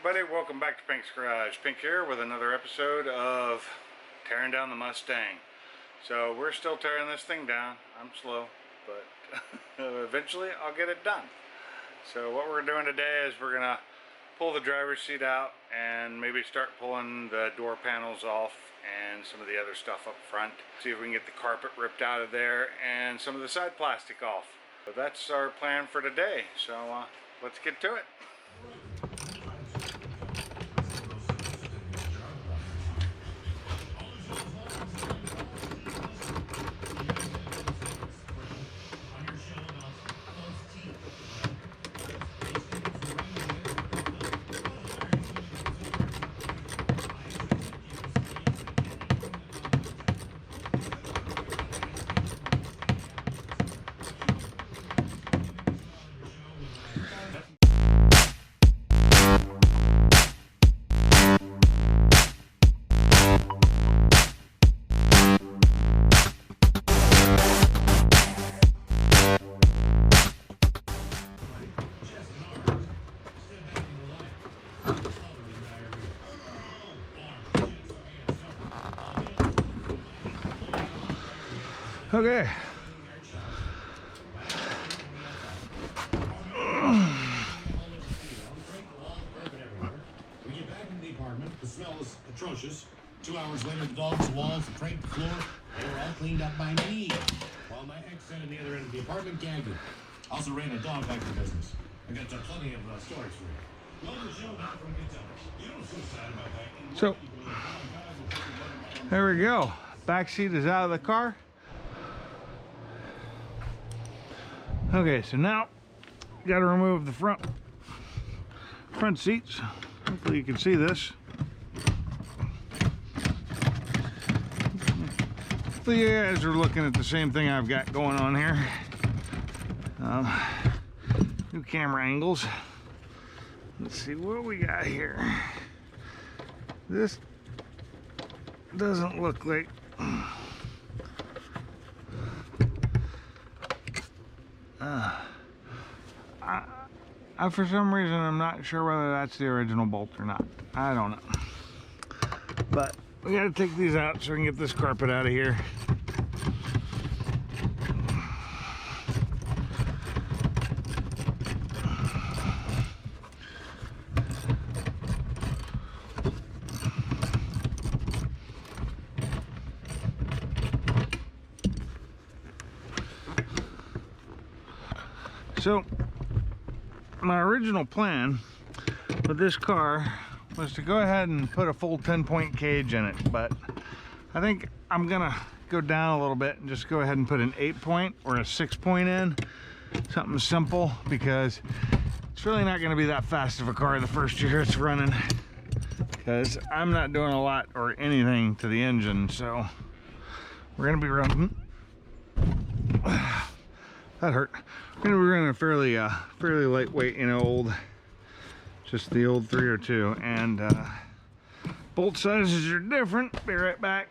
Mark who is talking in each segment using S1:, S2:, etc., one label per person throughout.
S1: everybody, welcome back to Pink's Garage. Pink here with another episode of tearing down the Mustang. So we're still tearing this thing down. I'm slow, but eventually I'll get it done. So what we're doing today is we're gonna pull the driver's seat out and maybe start pulling the door panels off and some of the other stuff up front. See if we can get the carpet ripped out of there and some of the side plastic off. So that's our plan for today. So let's get to it. Okay. We get back in the apartment. The smell is atrocious. 2 hours later, the dogs, the walls, the crate, the floor, they were all cleaned up by me. While my ex sat at the other end of the apartment gagging. Also ran a dog back to business. I got plenty of stories for you. Love the show, not from good times. You don't feel sad about that. So, there we go. Back seat is out of the car. Okay, so now got to remove the front seats. Hopefully you can see this. Hopefully you guys are looking at the same thing I've got going on here. New camera angles. Let's see what we got here. This doesn't look like I for some reason I'm not sure whether that's the original bolt or not. I don't know. But we gotta take these out so we can get this carpet out of here. So my original plan with this car was to go ahead and put a full 10-point cage in it, but I think I'm gonna go down a little bit and just go ahead and put an 8-point or a 6-point in, something simple, because it's really not going to be that fast of a car the first year it's running, because I'm not doing a lot or anything to the engine. So we're going to be running that hurt. We're gonna be running a fairly lightweight, just the old 302, and bolt sizes are different. Be right back.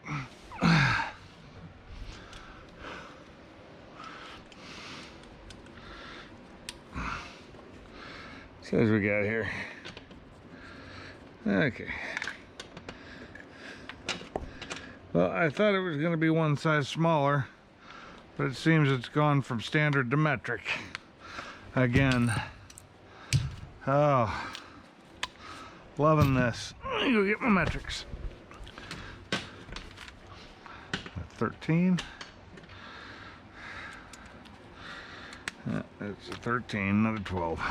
S1: So as we got here, okay. Well, I thought it was going to be one size smaller, but it seems it's gone from standard to metric again. Oh, loving this. Let me go get my metrics. 13. It's a 13, not a 12.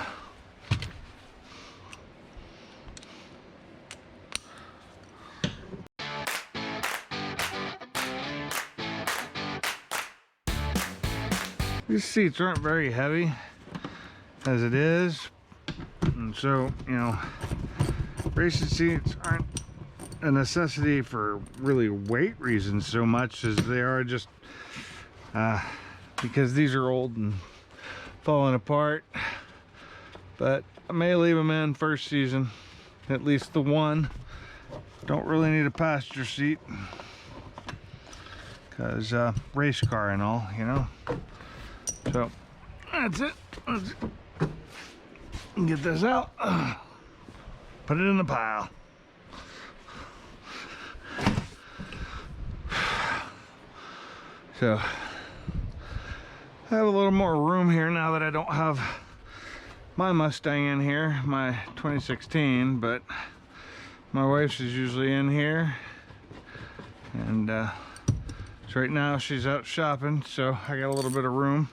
S1: These seats aren't very heavy as it is, and so, racing seats aren't a necessity for really weight reasons so much as they are just because these are old and falling apart. But I may leave them in first season, at least the one. Don't really need a passenger seat because race car and all, So that's it. Let's get this out. Put it in the pile. So I have a little more room here now that I don't have my Mustang in here, my 2016, but my wife's is usually in here. And so right now she's out shopping, so I got a little bit of room.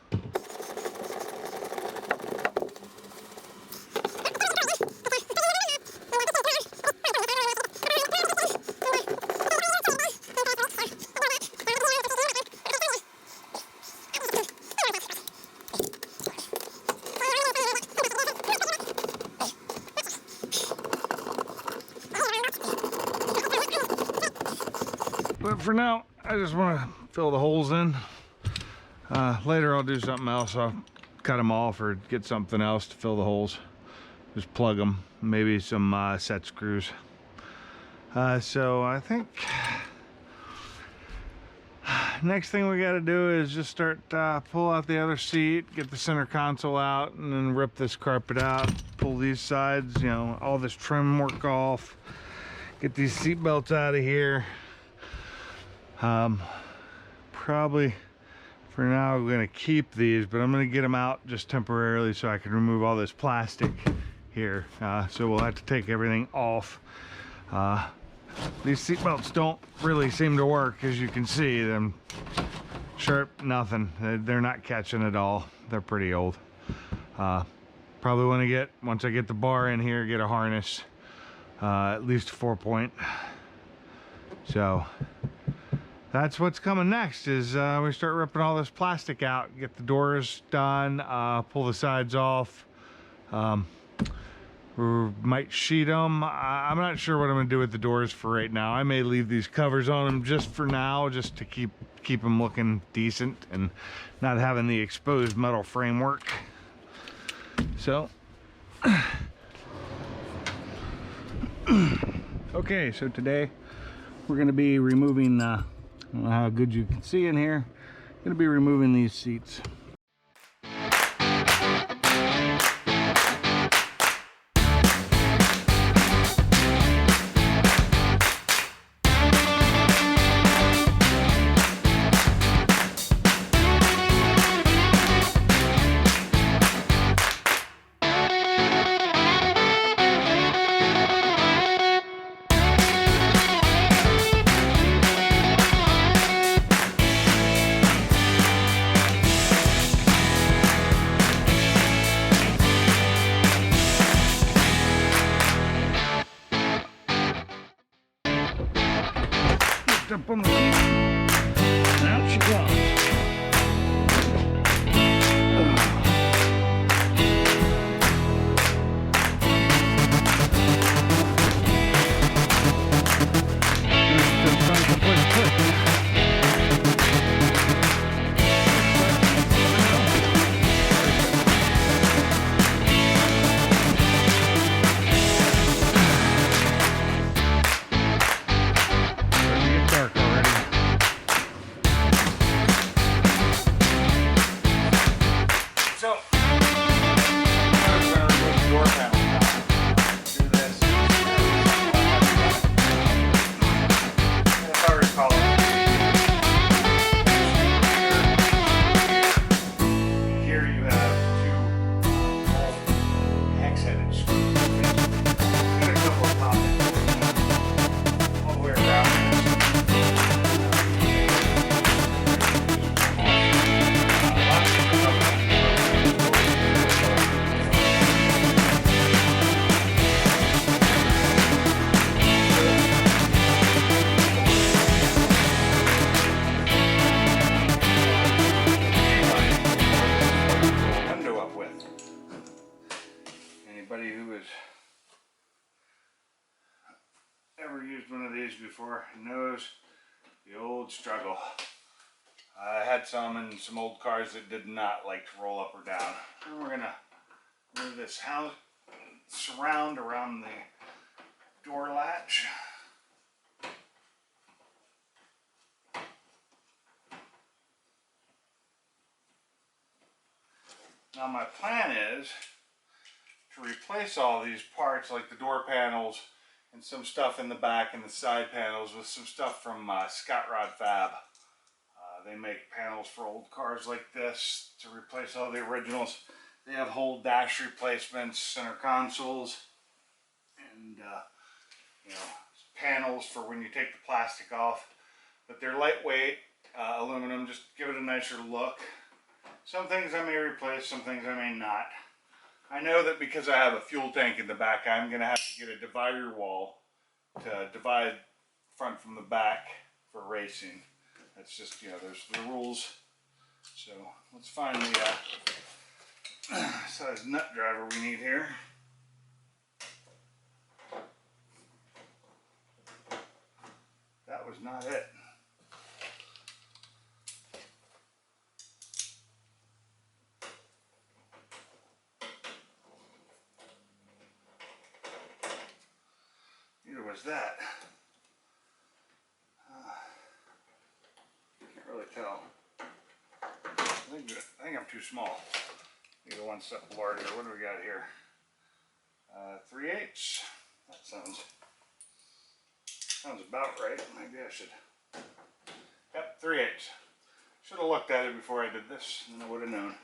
S1: But for now, I just want to fill the holes in. Later I'll do something else. I'll cut them off or get something else to fill the holes. Just plug them, maybe some set screws. So I think next thing we got to do is just start pull out the other seat, get the center console out, and then rip this carpet out, pull these sides, you know, all this trim work off, get these seat belts out of here. Probably for now I'm going to keep these, but I'm going to get them out just temporarily so I can remove all this plastic here. So we'll have to take everything off. These seat belts don't really seem to work, as you can see. Them sharp, nothing. They're not catching at all. They're pretty old. Probably want to get, once I get the bar in here, get a harness, at least 4-point. So that's what's coming next, is we start ripping all this plastic out, get the doors done, pull the sides off. We might sheet them. I'm not sure what I'm gonna do with the doors for right now. I may leave these covers on them just for now, just to keep them looking decent and not having the exposed metal framework. So okay, so today we're gonna be removing I don't know how good you can see in here. I'm gonna be removing these seats. Up on the seat, and out she goes. Before knows the old struggle. I had some in some old cars that did not like to roll up or down. And we're gonna move this house surround around the door latch. Now my plan is to replace all these parts, like the door panels and some stuff in the back and the side panels, with some stuff from Scott Rod Fab. They make panels for old cars like this to replace all the originals. They have whole dash replacements, center consoles, and you know, panels for when you take the plastic off. But they're lightweight aluminum, just give it a nicer look. Some things I may replace, some things I may not. I know that because I have a fuel tank in the back, I'm going to have to get a divider wall to divide front from the back for racing. That's just, you know, there's the rules. So let's find the size nut driver we need here. That was not it. Neither was that. Can't really tell. I think I'm too small. Need one step larger. What do we got here? 3/8. That sounds about right. Maybe I should. Yep, 3/8. Should have looked at it before I did this, and I would have known.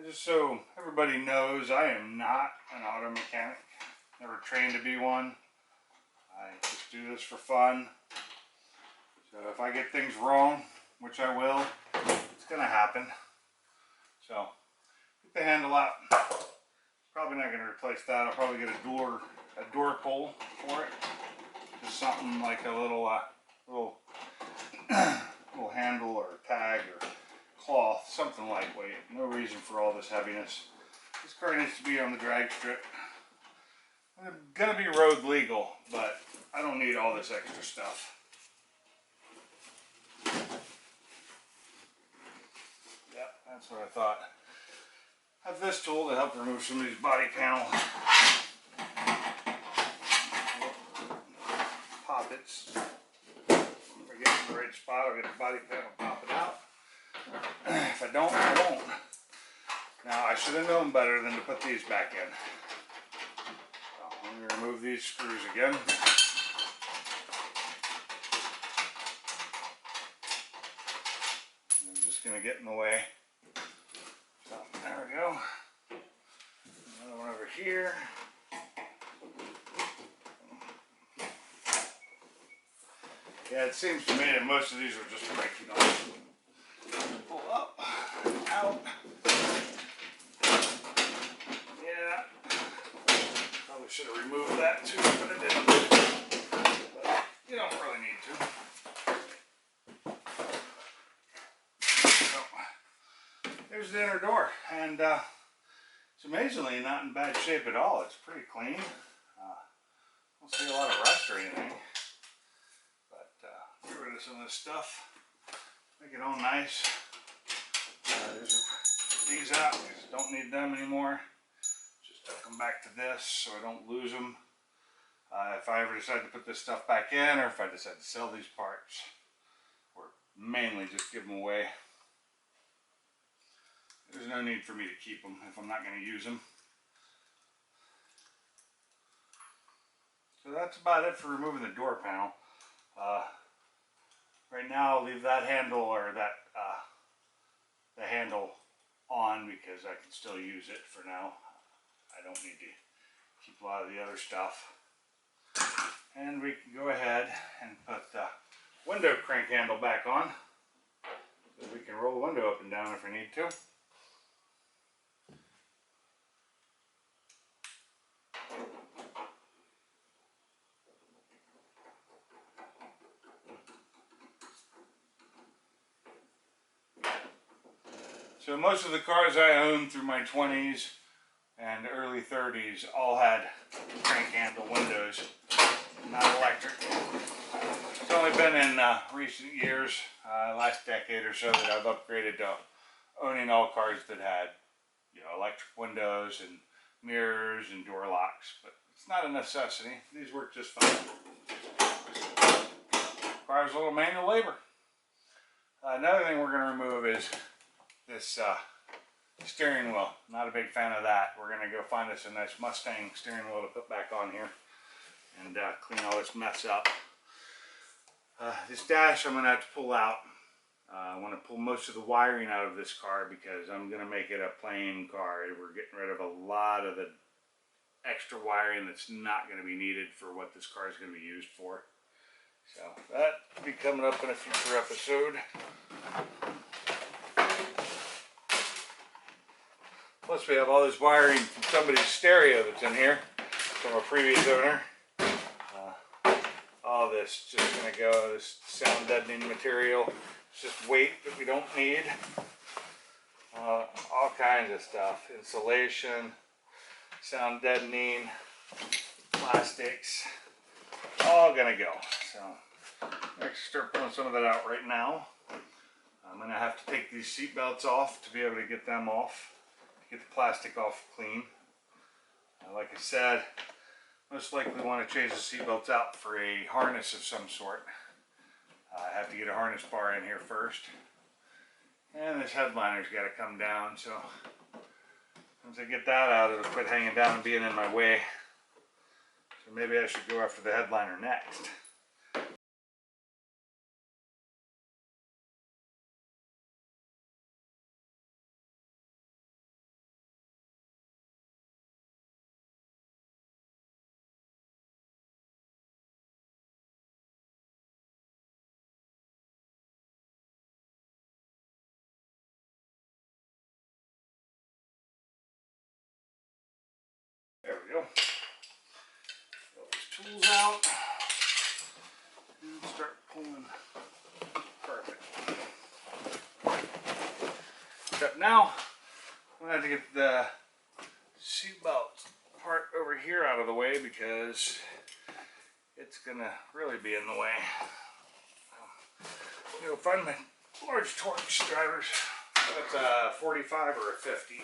S1: Just so everybody knows, I am not an auto mechanic. Never trained to be one. I just do this for fun. So if I get things wrong, which I will, it's going to happen. So get the handle out. Probably not going to replace that. I'll probably get a door pull for it. Just something like a little little handle or tag or cloth, something lightweight. No reason for all this heaviness. This car needs to be on the drag strip. I'm gonna be road legal, but I don't need all this extra stuff. Yep, that's what I thought. Have this tool to help remove some of these body panel poppets. If I get in the right spot, I'll get the body panel pop it out. If I don't, I won't. Now, I should have known better than to put these back in. So, I'm going to remove these screws again. I'm just going to get in the way. So, there we go. Another one over here. Yeah, it seems to me that most of these are just breaking off. Pull up, out. Yeah. Probably should have removed that too, but I didn't. But you don't really need to. So, there's the inner door, and it's amazingly not in bad shape at all. It's pretty clean. Don't see a lot of rust or anything. But get rid of some of this stuff. Make it all nice. These out, because I don't need them anymore. Just tuck them back to this so I don't lose them. If I ever decide to put this stuff back in, or if I decide to sell these parts, or mainly just give them away, there's no need for me to keep them if I'm not going to use them. So that's about it for removing the door panel. Right now I'll leave that handle, or the handle on, because I can still use it for now. I don't need to keep a lot of the other stuff. And we can go ahead and put the window crank handle back on, so we can roll the window up and down if we need to. So most of the cars I owned through my 20s and early 30s all had crank handle windows, not electric. It's only been in recent years, last decade or so, that I've upgraded to owning all cars that had, you know, electric windows and mirrors and door locks. But it's not a necessity. These work just fine. Requires a little manual labor. Another thing we're going to remove is this steering wheel. Not a big fan of that. We're going to go find us a nice Mustang steering wheel to put back on here and clean all this mess up. This dash I'm going to have to pull out. I want to pull most of the wiring out of this car because I'm going to make it a plain car. We're getting rid of a lot of the extra wiring that's not going to be needed for what this car is going to be used for. So that will be coming up in a future episode. Plus we have all this wiring from somebody's stereo that's in here from a previous owner. All this just going to go, this sound deadening material. It's just weight that we don't need. All kinds of stuff. Insulation, sound deadening, plastics. All going to go. So I'm going to start pulling some of that out right now. I'm going to have to take these seat belts off to be able to get them off. Get the plastic off clean. Like I said, most likely want to change the seat belts out for a harness of some sort. I have to get a harness bar in here first. And this headliner's got to come down, so once I get that out, it'll quit hanging down and being in my way. So maybe I should go after the headliner next. There we go. Pull these tools out and start pulling. Perfect. Except now, I'm going to have to get the seatbelt part over here out of the way because it's going to really be in the way. I'm going to find my large Torx drivers. That's a 45 or a 50.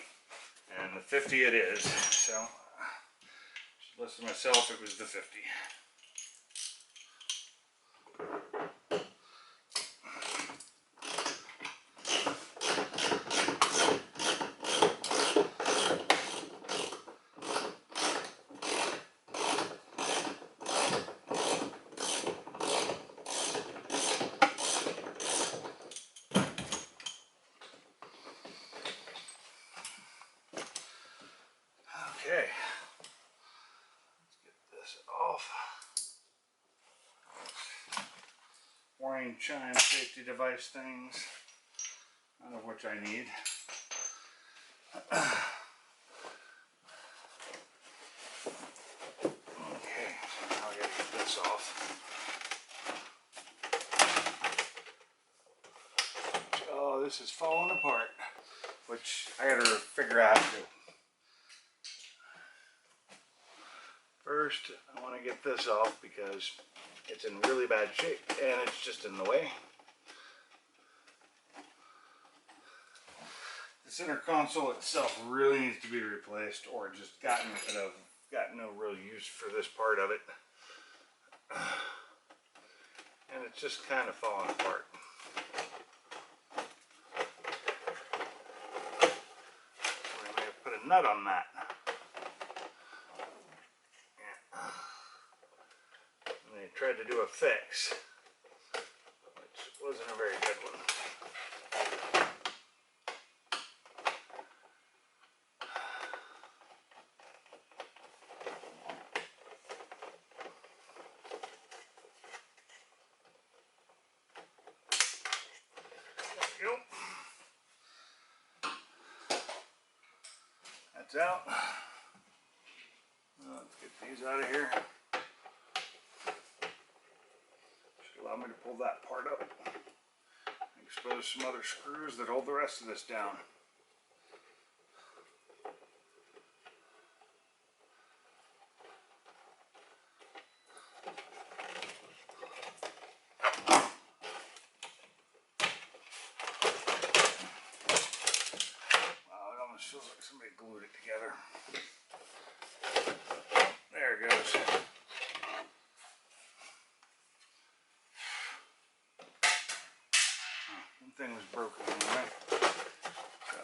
S1: And the 50 it is. So, listen to myself, it was the 50. Okay, let's get this off. Warning chime safety device things, none of which I need. Okay, so now I gotta get this off. Oh, this is falling apart, which I gotta figure out how to do. First, I want to get this off because it's in really bad shape and it's just in the way. The center console itself really needs to be replaced or just gotten rid of. Got no real use for this part of it. And it's just kind of falling apart. So I may have put a nut on that. And they tried to do a fix, which wasn't a very good one. There we go. That's out. Let's get these out of here. Should allow me to pull that part up. Expose some other screws that hold the rest of this down. feels like somebody glued it together. There it goes. Oh, one thing was broken anyway. So.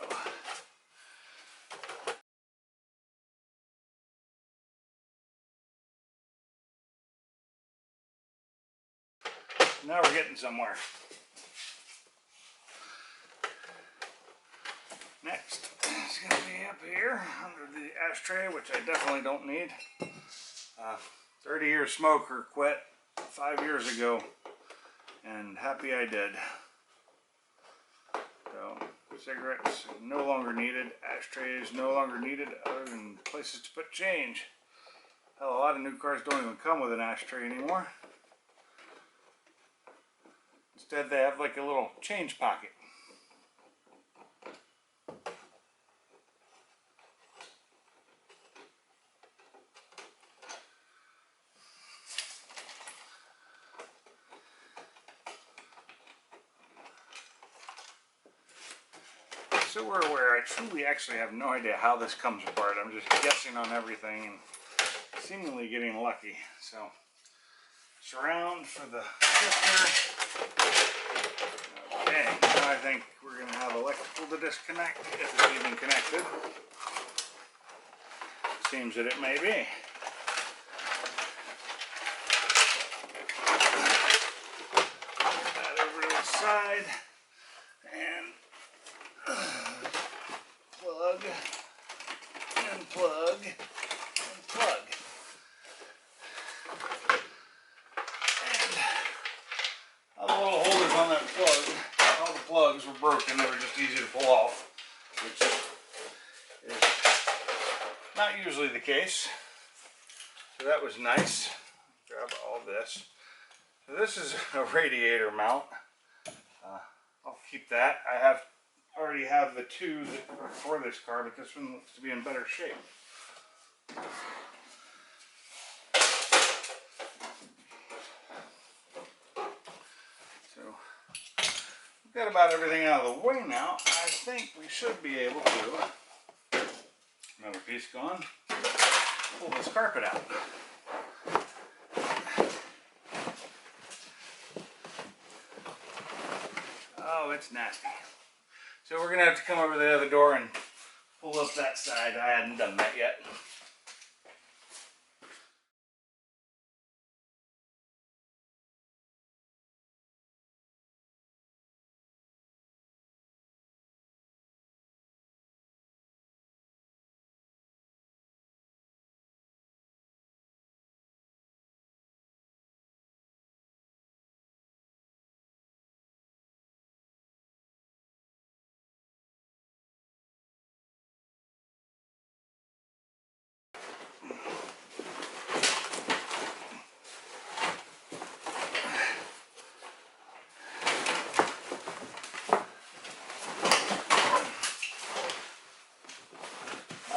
S1: Now we're getting somewhere. Next is going to be up here under the ashtray, which I definitely don't need. 30-year smoker quit 5 years ago, and happy I did. So, cigarettes no longer needed, ashtrays no longer needed, other than places to put change. Hell, a lot of new cars don't even come with an ashtray anymore. Instead, they have like a little change pocket. So we're aware, I truly actually have no idea how this comes apart. I'm just guessing on everything and seemingly getting lucky. So, surround for the shifter. Okay, now I think we're going to have electrical to disconnect, if it's even connected. Seems that it may be. Put that over to the side. And plug, and plug, and plug. And all the little holders on that plug, all the plugs were broken. They were just easy to pull off, which is not usually the case. So that was nice. Grab all this. So this is a radiator mount. I'll keep that. I already have the two that are for this car, but this one looks to be in better shape. So we've got about everything out of the way now. I think we should be able to, another piece gone, pull this carpet out. Oh, it's nasty. So we're going to have to come over the other door and pull up that side. I hadn't done that yet.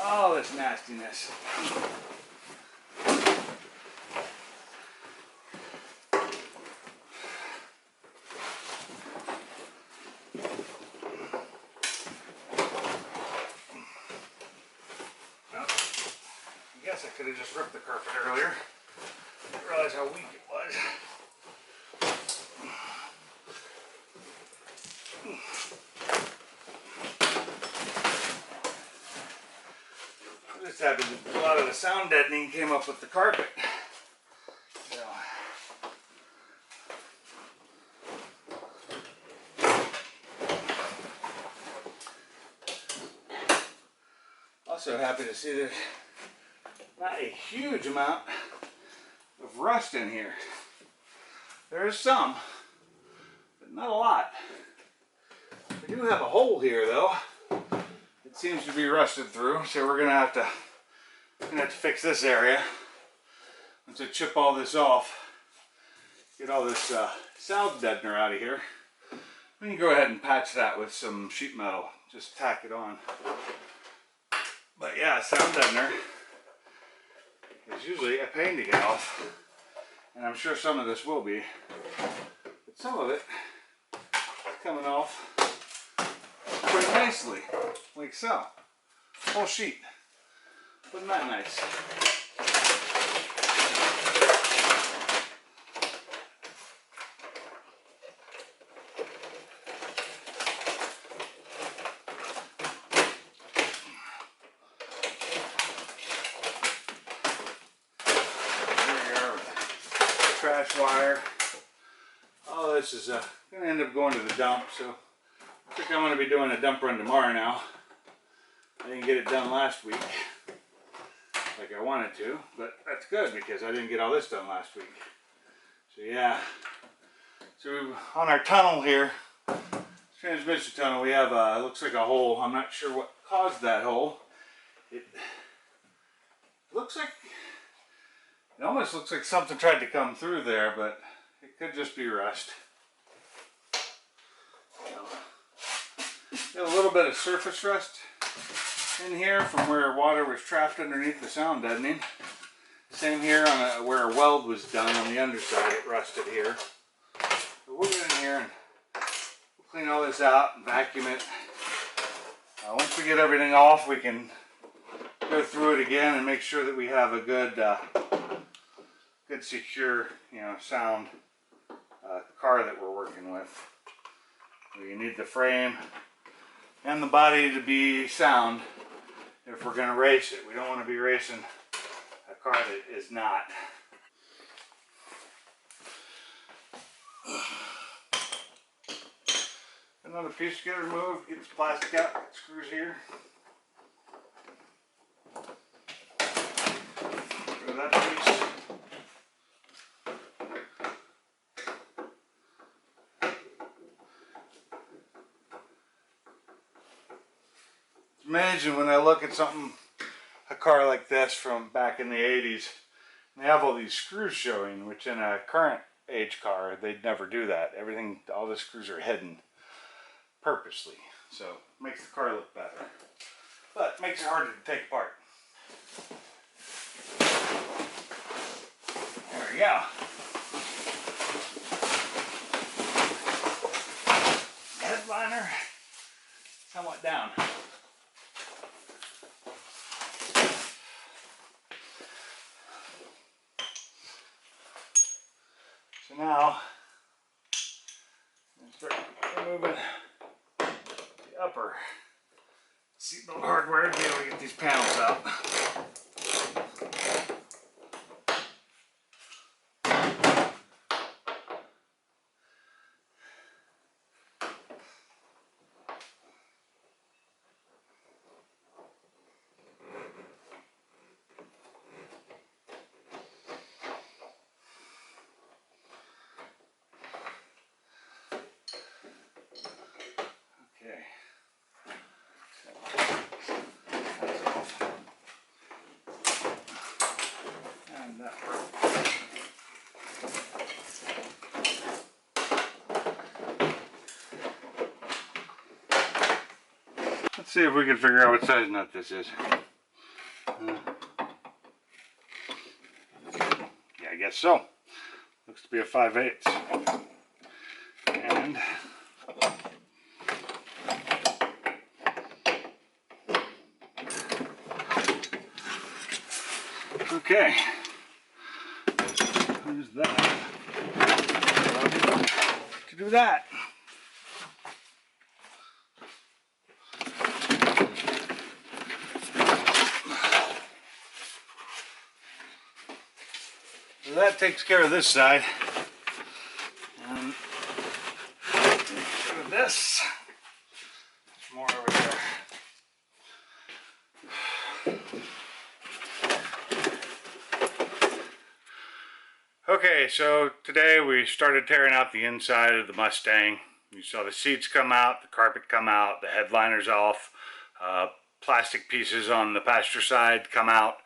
S1: Oh, this nastiness. I guess I could have just ripped the carpet earlier. Didn't realize how weak it was. I'm just happy that a lot of the sound deadening came up with the carpet. So. Also happy to see there's not a huge amount of rust in here. There is some, but not a lot. We do have a hole here though. It seems to be rusted through, so we're gonna have to fix this area. Once I chip all this off, get all this sound deadener out of here, we can go ahead and patch that with some sheet metal. Just tack it on. But yeah, sound deadener is usually a pain to get off, and I'm sure some of this will be, but some of it is coming off quite nicely, like so. whole sheet. Wasn't that nice? Trash wire. All this is going to end up going to the dump, so I think I'm going to be doing a dump run tomorrow now. I didn't get it done last week like I wanted to, but that's good because I didn't get all this done last week. So yeah, so on our tunnel here, transmission tunnel, we have it looks like a hole. I'm not sure what caused that hole. It looks like, it almost looks like something tried to come through there, but it could just be rust. Got a little bit of surface rust in here from where water was trapped underneath the sound deadening. Same here on where a weld was done on the underside, it rusted here. So we'll get in here and we'll clean all this out and vacuum it. Once we get everything off, we can go through it again and make sure that we have a good, good secure, sound car that we're working with. You need the frame and the body to be sound if we're going to race it. We don't want to be racing a car that is not. Another piece to get removed, get this plastic out, screws here. Go that piece. Imagine when I look at something, a car like this from back in the 80s, and they have all these screws showing, which in a current age car, they'd never do that. Everything, all the screws are hidden purposely. So, makes the car look better. But makes it harder to take apart. There we go. Headliner, somewhat down. So now, I'm going to start removing the upper seatbelt hardware to be able to get these panels out. Let's see if we can figure out what size nut this is. Yeah, I guess so. Looks to be a 5/8. And okay. There's that. To do that. So that takes care of this side. And this. There's more over there. Okay, so today we started tearing out the inside of the Mustang. You saw the seats come out, the carpet come out, the headliner's off, plastic pieces on the passenger side come out.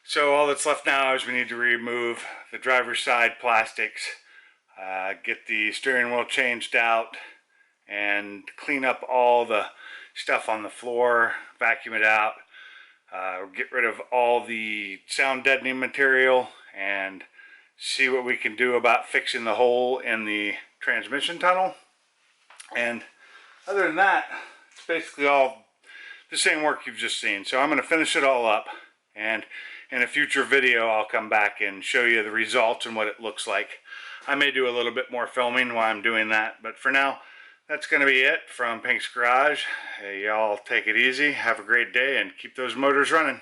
S1: So all that's left now is we need to remove the driver's side plastics, get the steering wheel changed out, and clean up all the stuff on the floor, vacuum it out, get rid of all the sound deadening material, and see what we can do about fixing the hole in the transmission tunnel. And other than that, it's basically all the same work you've just seen. So I'm going to finish it all up, and in a future video I'll come back and show you the results and what it looks like. I may do a little bit more filming while I'm doing that, but for now, that's going to be it from Pink's Garage. Hey, y'all take it easy, have a great day, and keep those motors running.